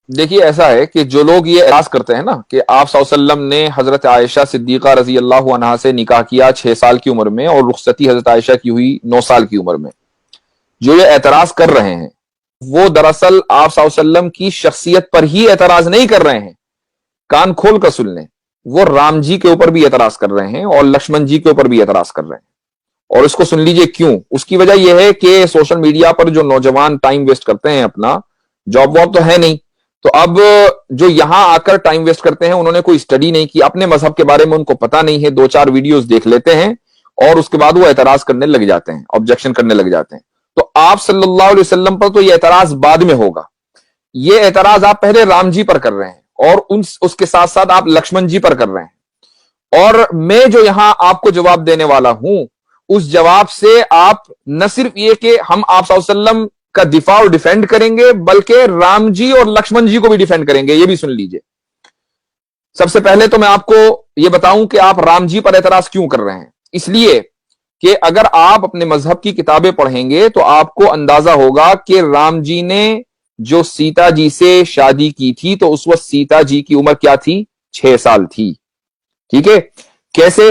देखिए ऐसा है कि जो लोग ये एतराज करते हैं ना कि आप सल्लल्लाहु अलैहि वसल्लम ने हजरत आयशा सिद्दीका रजी अल्लाह अन्हा से निकाह किया 6 साल की उम्र में और रुखसती हजरत आयशा की हुई 9 साल की उम्र में, जो ये एतराज कर रहे हैं वो दरअसल आप सल्लल्लाहु अलैहि वसल्लम की शख्सियत पर ही एतराज नहीं कर रहे हैं। कान खोल कर सुन लें, वो राम जी के ऊपर भी एतराज कर रहे हैं और लक्ष्मण जी के ऊपर भी एतराज कर रहे हैं। और इसको सुन लीजिए क्यों। उसकी वजह यह है कि सोशल मीडिया पर जो नौजवान टाइम वेस्ट करते हैं, अपना जॉब वॉब तो है नहीं, तो अब जो यहां आकर टाइम वेस्ट करते हैं उन्होंने कोई स्टडी नहीं की, अपने मजहब के बारे में उनको पता नहीं है, 2-4 वीडियोस देख लेते हैं और उसके बाद वो एतराज करने लग जाते हैं, ऑब्जेक्शन करने लग जाते हैं। तो आप सल्लल्लाहु अलैहि वसल्लम पर तो ये एतराज बाद में होगा, ये एतराज आप पहले राम जी पर कर रहे हैं और उसके साथ साथ आप लक्ष्मण जी पर कर रहे हैं। और मैं जो यहां आपको जवाब देने वाला हूं, उस जवाब से आप न सिर्फ ये कि हम आप सल्लल्लाहु अलैहि वसल्लम का दिफा और डिफेंड करेंगे, बल्कि राम जी और लक्ष्मण जी को भी डिफेंड करेंगे। ये भी सुन लीजिए। सबसे पहले तो मैं आपको यह बताऊं कि आप राम जी पर एतराज क्यों कर रहे हैं। इसलिए कि अगर आप अपने मजहब की किताबें पढ़ेंगे तो आपको अंदाजा होगा कि राम जी ने जो सीता जी से शादी की थी तो उस वक्त सीता जी की उम्र क्या थी? 6 साल थी। ठीक है। कैसे?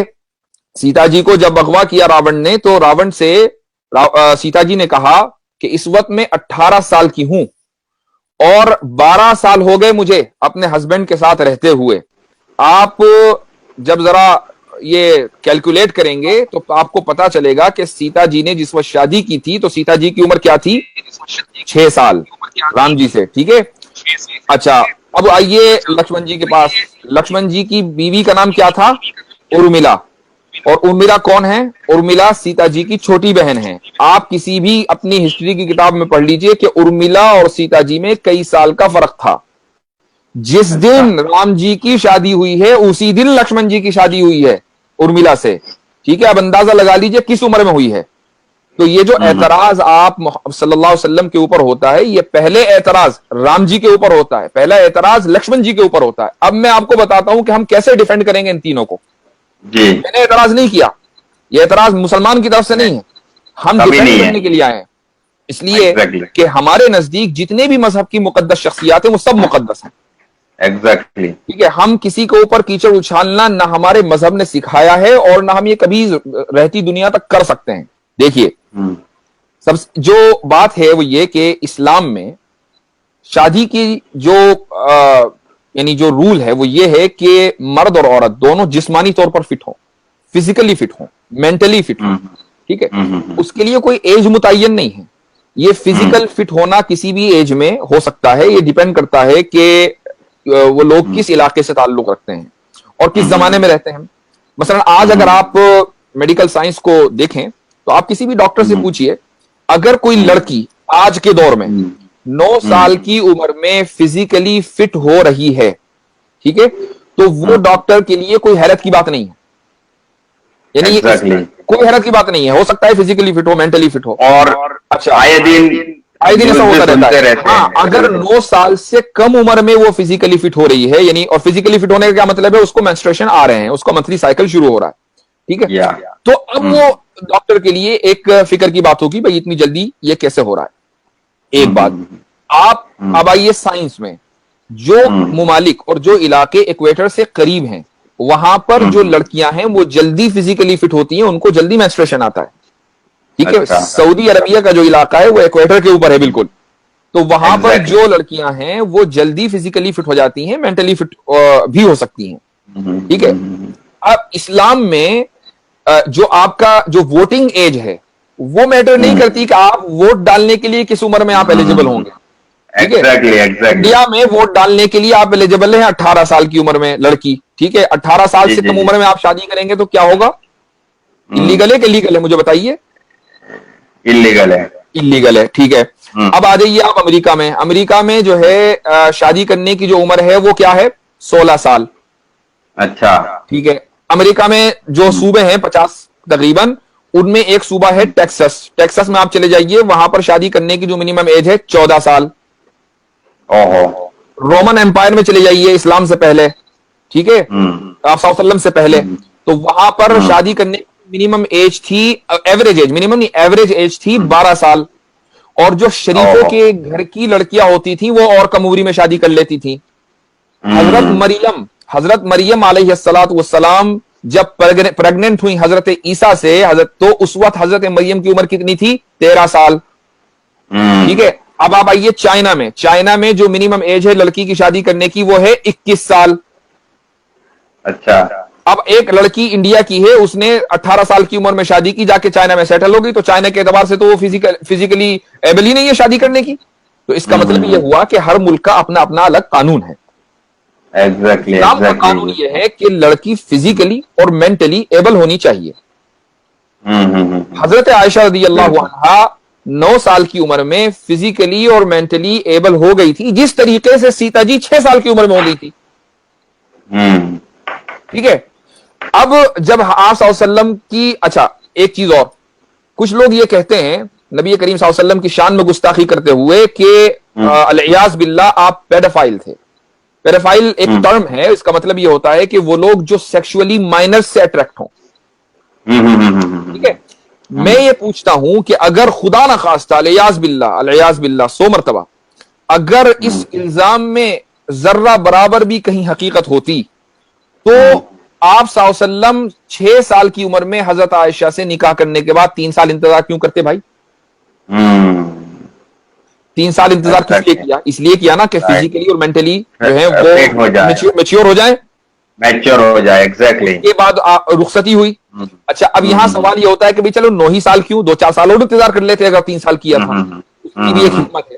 सीता जी को जब अगवा किया रावण ने, तो रावण से सीता जी ने कहा कि इस वक्त मैं 18 साल की हूं और 12 साल हो गए मुझे अपने हस्बैंड के साथ रहते हुए। आप जब जरा ये कैलकुलेट करेंगे तो आपको पता चलेगा कि सीता जी ने जिस वक्त शादी की थी तो सीता जी की उम्र क्या थी? 6 साल राम जी से। ठीक है। अच्छा, अब आइए लक्ष्मण जी के पास। लक्ष्मण जी की बीवी का नाम क्या था? उर्मिला। और उर्मिला कौन है? उर्मिला सीता जी की छोटी बहन है। आप किसी भी अपनी हिस्ट्री की किताब में पढ़ लीजिए कि उर्मिला और सीता जी में कई साल का फर्क था। जिस दिन राम जी की शादी हुई है उसी दिन लक्ष्मण जी की शादी हुई है उर्मिला से। ठीक है। अब अंदाजा लगा लीजिए किस उम्र में हुई है। तो ये जो एतराज आप सल्लल्लाहु अलैहि वसल्लम के ऊपर होता है, ये पहले एतराज राम जी के ऊपर होता है, पहला एतराज लक्ष्मण जी के ऊपर होता है। अब मैं आपको बताता हूं कि हम कैसे डिफेंड करेंगे इन तीनों को। जी। मैंने एतराज नहीं किया, ये एतराज मुसलमान की तरफ से नहीं है, हम डिफेंड करने के लिए आए हैं। इसलिए कि हमारे नजदीक जितने भी मजहब की मुकद्दस शख्सियात हैं वो सब मुकद्दस हैं। एग्जैक्टली। ठीक है। हम किसी के ऊपर कीचड़ उछालना ना हमारे मजहब ने सिखाया है और ना हम ये कभी रहती दुनिया तक कर सकते हैं। देखिए, सब जो बात है वो ये कि इस्लाम में शादी की जो यानी जो रूल है वो ये है कि मर्द और औरत दोनों जिस्मानी तौर पर फिट हो, फिजिकली फिट हो, मेंटली फिट हो। ठीक है। उसके लिए कोई एज मुतय्यन नहीं है। ये फिजिकल फिट होना किसी भी एज में हो सकता है। ये डिपेंड करता है कि वो लोग किस इलाके से ताल्लुक रखते हैं और किस जमाने में रहते हैं। मसलन आज अगर आप मेडिकल साइंस को देखें तो आप किसी भी डॉक्टर से पूछिए, अगर कोई लड़की आज के दौर में 9 साल की उम्र में फिजिकली फिट हो रही है, ठीक है, तो वो डॉक्टर के लिए कोई हैरत की बात नहीं है। यानी कोई हैरत की बात नहीं है। हो सकता है फिजिकली फिट हो, मेंटली फिट हो। और अच्छा, आए दिन ऐसा होता रहता है। हाँ, अगर 9 साल से कम उम्र में वो फिजिकली फिट हो रही है, यानी, और फिजिकली फिट होने का क्या मतलब है? उसको मेंस्ट्रुएशन आ रहे हैं, उसका मंथली साइकिल शुरू हो रहा है। ठीक है। तो अब वो डॉक्टर के लिए एक फिक्र की बात होगी, भाई इतनी जल्दी ये कैसे हो रहा है। एक बात। आप अब आइए साइंस में, जो मुमालिक और जो इलाके इक्वेटर से करीब हैं वहां पर जो लड़कियां हैं वो जल्दी फिजिकली फिट होती हैं, उनको जल्दी मेंस्ट्रुएशन आता है। ठीक है। सऊदी अरबिया का जो इलाका है वो इक्वेटर के ऊपर है बिल्कुल। तो वहां पर जो लड़कियां हैं वो जल्दी फिजिकली फिट हो जाती हैं, मेंटली फिट भी हो सकती हैं। ठीक है। अब इस्लाम में जो आपका जो वोटिंग एज है वो मैटर नहीं करती कि आप वोट डालने के लिए किस उम्र में आप एलिजिबल होंगे। ठीक है। इंडिया में वोट डालने के लिए आप एलिजिबल हैं 18 साल की उम्र में लड़की। ठीक है। 18 साल से कम उम्र में आप शादी करेंगे तो क्या होगा? इलीगल है कि लीगल है? मुझे बताइए। इलीगल है। इलीगल है। ठीक है। अब आ जाइए आप अमेरिका में। अमेरिका में जो है शादी करने की जो उम्र है वो क्या है? 16 साल। अच्छा। ठीक है। अमेरिका में जो सूबे हैं 50 तकरीबन, उनमें एक सूबा है टेक्सास। टेक्सास में आप चले जाइए, वहां पर शादी करने की जो मिनिमम एज है 14 साल। ओहो। रोमन एम्पायर में चले जाइए, इस्लाम से पहले, ठीक है, आप सल्लल्लाहु अलैहि वसल्लम से पहले, तो वहां पर शादी करने की मिनिमम एज थी, एवरेज एज, मिनिमम नहीं, एवरेज एज थी 12 साल। और जो शरीफों के घर की लड़कियां होती थी वो और कम उम्र में शादी कर लेती थी। हजरत मरियम अलैहिस्सलातु वस्सलाम जब प्रेग्नेंट हुई हजरत ईसा से, तो उस वक्त हजरत मरियम की उम्र कितनी थी? 13 साल। ठीक है, अब आप आइए चाइना में जो मिनिमम एज है लड़की की शादी करने की वो है 21 साल। अच्छा। अब एक लड़की इंडिया की है, उसने 18 साल की उम्र में शादी की, जाके चाइना में सेटल हो गई, तो चाइना के एतबार से तो वो फिजिकली एबल ही नहीं है शादी करने की। तो इसका मतलब यह हुआ कि हर मुल्क का अपना अपना अलग कानून है। इस्लाम का कानून यह है कि लड़की फिजिकली और मेंटली एबल होनी चाहिए। हजरत आयशा रदियल्लाहु अन्हा 9 साल की उम्र में फिजिकली और मेंटली एबल हो गई थी, जिस तरीके से सीता जी 6 साल की उम्र में हो गई थी। ठीक है, अब जब आप सल्लल्लाहु अलैहि वसल्लम की, अच्छा एक चीज और, कुछ लोग ये कहते हैं नबी करीम सल्लल्लाहु अलैहि वसल्लम की शान में गुस्ताखी करते हुए कि अलियाज बिल्लाह आप पेडोफाइल थे। पेडोफाइल एक टर्म है, इसका मतलब ये होता है कि वो लोग जो सेक्सुअली माइनर्स से अट्रैक्ट हों। ठीक है, मैं ये पूछता हूं कि अगर खुदा ना खास्ता अलियाज बिल्लाह 100 मरतबा अगर इस इल्जाम में जर्रा बराबर भी कहीं हकीकत होती, तो आप सल्लल्लाहु अलैहि वसल्लम 6 साल की उम्र में हजरत आयशा से निकाह करने के बाद 3 साल इंतजार क्यों करते भाई? 3 साल इंतजार किस लिए किया? इसलिए किया ना कि फिजिकली और मेंटली जो है वो मैच्योर हो जाए, एग्जैक्टली। के बाद रुखसती हुई। अच्छा, अब यहां सवाल ये होता है कि भाई चलो 9 ही साल क्यों, 2-4 साल और इंतजार कर लेते अगर 3 साल किया था। उसकी भी एक हिकमत है।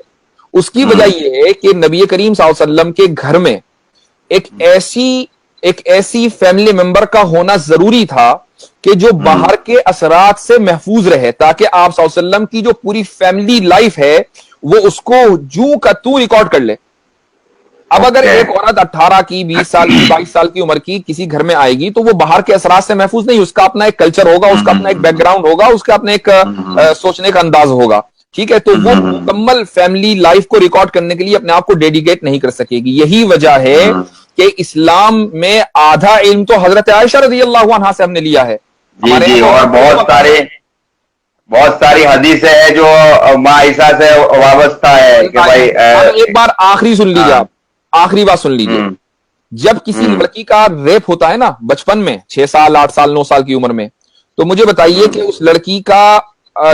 उसकी वजह यह है कि नबी करीम सल्लल्लाहु अलैहि वसल्लम के घर में एक ऐसी फैमिली मेंबर का होना जरूरी था कि जो बाहर के असरात से महफूज रहे, ताकि आप सल्लल्लाहु अलैहि वसल्लम की जो पूरी फैमिली लाइफ है वो उसको जू का तू रिकॉर्ड कर ले। अब अगर एक औरत 18 की, 20 साल की, 22 साल की उम्र की किसी घर में आएगी तो वो बाहर के असरात से महफूज नहीं, उसका अपना एक कल्चर होगा, उसका अपना एक बैकग्राउंड होगा, उसका अपना एक सोचने का अंदाज होगा। ठीक है, तो वो मुकम्मल फैमिली लाइफ को रिकॉर्ड करने के लिए अपने आप को डेडिकेट नहीं कर सकेगी। यही वजह है कि इस्लाम में आधा इल्म तो हजरत आयशा रज़ियल्लाहु अन्हा से हमने लिया है। जी, और बहुत सारी हदीसें हैं जो माँ आयशा से वाबस्ता है कि भाई एक बार आखिरी सुन लीजिए, आप आखिरी बात सुन लीजिए। जब किसी लड़की का रेप होता है ना बचपन में, 6 साल, 8 साल, 9 साल की उम्र में, तो मुझे बताइए कि उस लड़की का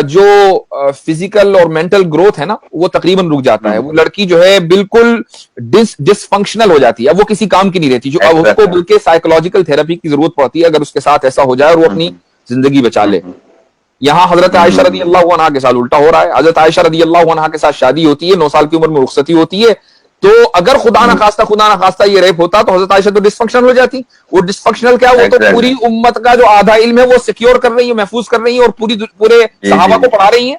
जो फिजिकल और मेंटल ग्रोथ है ना वो तकरीबन रुक जाता है। वो लड़की जो है बिल्कुल डिसफंक्शनल हो जाती है, अब वो किसी काम की नहीं रहती, जो अब उसको बल्कि साइकोलॉजिकल थेरेपी की जरूरत पड़ती है अगर उसके साथ ऐसा हो जाए और वो अपनी जिंदगी बचा ले। यहां हजरत आयशा रज़ियल्लाहु अन्हा के साथ उल्टा हो रहा है। हजरत आयशा रज़ियल्लाहु अन्हा के साथ शादी होती है, 9 साल की उम्र में रुखसती होती है। तो अगर खुदा ना खास्ता ये रेप होता तो हजरत आयशा तो डिसफंक्शनल हो जाती। वो डिसफंक्शनल क्या, वो तो पूरी उम्मत का जो आधा इल्म है वो सिक्योर कर रही है, महफूज कर रही है और पूरे सहाबा को पढ़ा रही है।